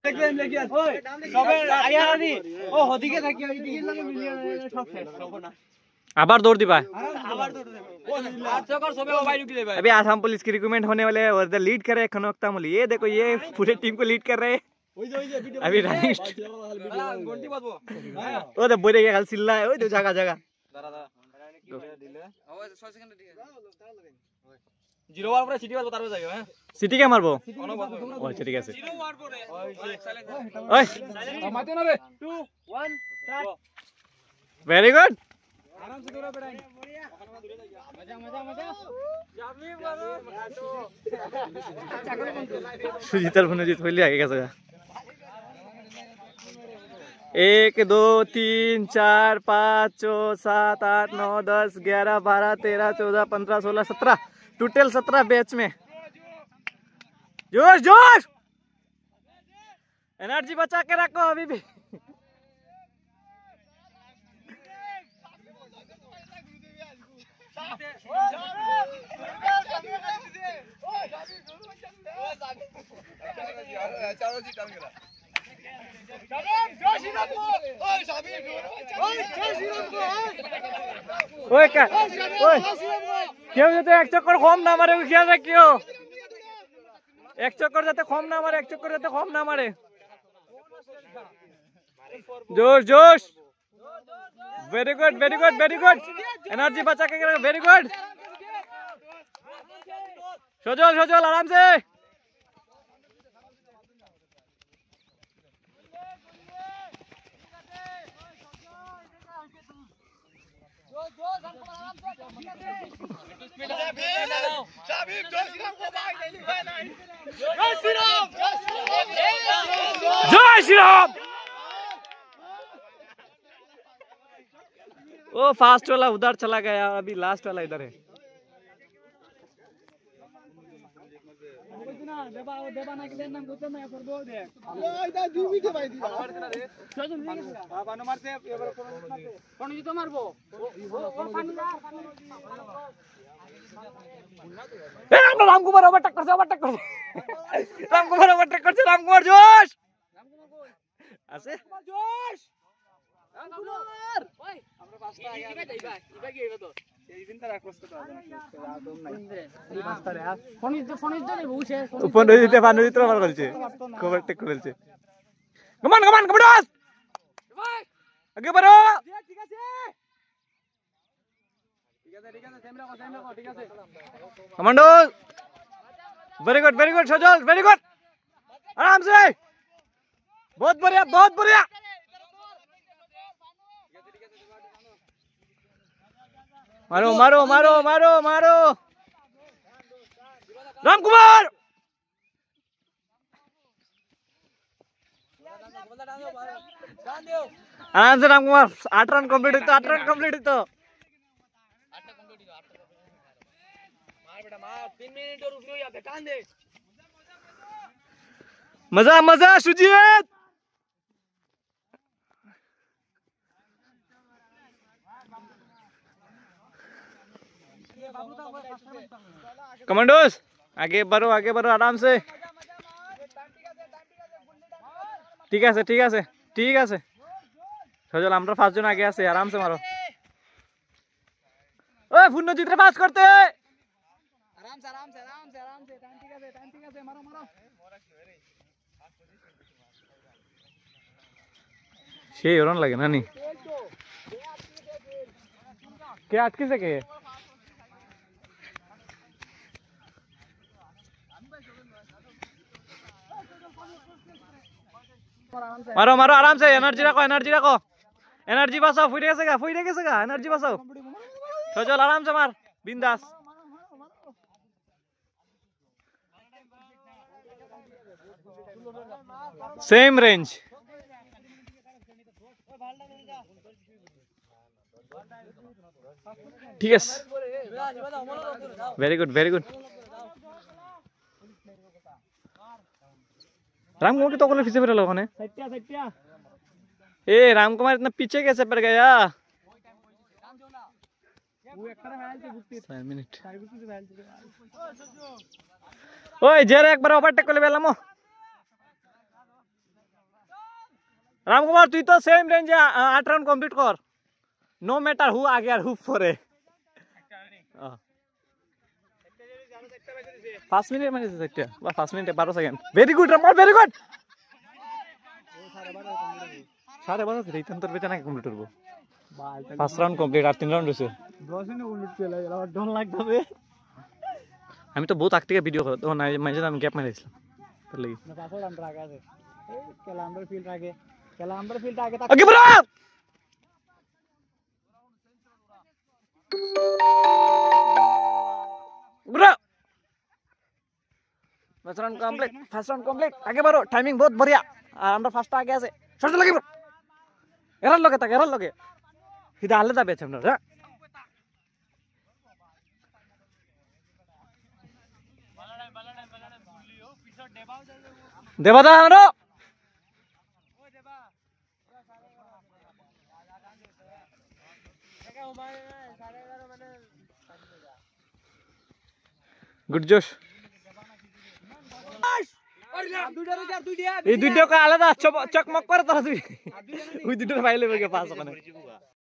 দেখলেন দেখি ওই সবে আইয়ানি ও হদিকে থাকি ওইদিকে লাগে মিলিয়ন সব শেষ হবে না আবার दौड़ दिबा আবার দৌড় দেবো 800 कर सबे मोबाइल रुक ले भाई अभी आसाम पुलिस की रिक्रूटमेंट होने वाले है और इधर लीड कर रहे हैं खनोक तामुल ये देखो ये पूरे टीम को लीड कर रहे हैं अभी रनिंग घंटी बजबो ओ तो बोले ये खाली चिल्ला है ओए दो जगह जगह दादा दिले ও 6 সেকেন্ড ঠিক আছে 0 ওভার পরে সিটি মারবো তারপর যাইও হ্যাঁ सिटी क्या मारबो অনেক বাজবো ओ ठीक है 0 ওভার পরে ओए মাতে না রে 2 1 স্টার্ট वेरी गुड आराम से दौड़ा बेटा मजा मजा मजा जाबी मारो सुजीत और भनुजीत पहले आगे कैसे 1 2 3 4 5 6 7 8 9 10 11 12 13 14 15 16 17 टोटल 17 बैच में जोश जोश एनर्जी बचा के रखो अभी भी ओए क्या ओए क्यों जाते एक चक्कर कम ना मारे ख्याल रखियो एक चक्कर जाते कम ना मारे एक चक्कर जाते कम ना मारे जोश जोश very good very good very good energy बचा के वेरी गुड सजल सजल आराम से जय श्री राम वो फास्ट वाला उधर चला गया अभी लास्ट वाला इधर है रामकुमार ओवरटेक कर रामकुमार ओवरटेक कर रामकुमार जोश ऐसे जोश रामकुमार ओए हमरा पास्ता आ गया इबा की तो এই দিনটা রাখস্ত তো আদম নাই এই পাস্তা রে ফনিজ দে বউছে উপন দিতে পানি দিতে আমার বলছে ওভারটেক করেছে কমান কমান কমান্ডোস আগে বাড়ো ঠিক আছে সেম রাখো ঠিক আছে কমান্ডোস वेरी गुड सजल वेरी गुड आराम से बहुत बढ़िया मारो मारो मारो मारो मारो रामकुमार आराम से रामकुमार 8 रन कंप्लीट हुई तो 8 रन कंप्लीट हुई तो मार बेटा मार 3 मिनट और रुक लो यहाँ पे कान दे मजा मजा सुजीत कमांडोस आगे बढ़ो आराम से ठीक है सजल আমরা পাঁচ জন আগে আছে आराम से मारो ओए फुन्नो जितने पास करते आराम से टाइम ठीक है मारो সেই ওরন লাগে না নি কে আটকে সকে मारो मारो आराम से एनर्जी रखो एनर्जी बचाओ फुटे गेसेगा एनर्जी बचाओ तो चल आराम से मार बिंदास सेम रेंज ठीक है वेरी गुड रामकुमार की तो पीछे फिर लोगों ने ए रामकुमार इतना पीछे कैसे पड़ गया मिनट ओए जेरे एक बार ओवरटेक कर ले बेलामो রামকুমার তুই তো সেম রেঞ্জে 8 রাউন্ড কমপ্লিট কর নো ম্যাটার হু আগে আর হু পরে 5 মিনিট মানে 5 মিনিটে 12 second very good Ramkumar very good 12:30 কি রিটার্ন তোর বেচা নাকি কমপ্লিট করব 5 রাউন্ড কমপ্লিট আর 3 রাউন্ড হইছে 10 মিনিট কমপ্লিট চলে গেল আর ডন লাগবে আমি তো বহুত আগ থেকে ভিডিও করতে না মানে আমি গ্যাপ মারিছিলাম তার লাগি না পাসওয়ার্ড আমরা আগে আছে এই ক্যালেন্ডার ফিল্ড আগে okay bro bro first round complete आगे बढ़ो टाइमिंग बहुत बढ़िया আর আমরা ফার্স্ট আগে আছে শর্ট লাগে ব্রো এরার লগে হিদা আলে দা বেচ আমরা দেবা দা আমরা গুড জোশ এই দুইটা আলাদা চকমক করে তোরা তুই ওই দুটো পাইলে পাস ওখানে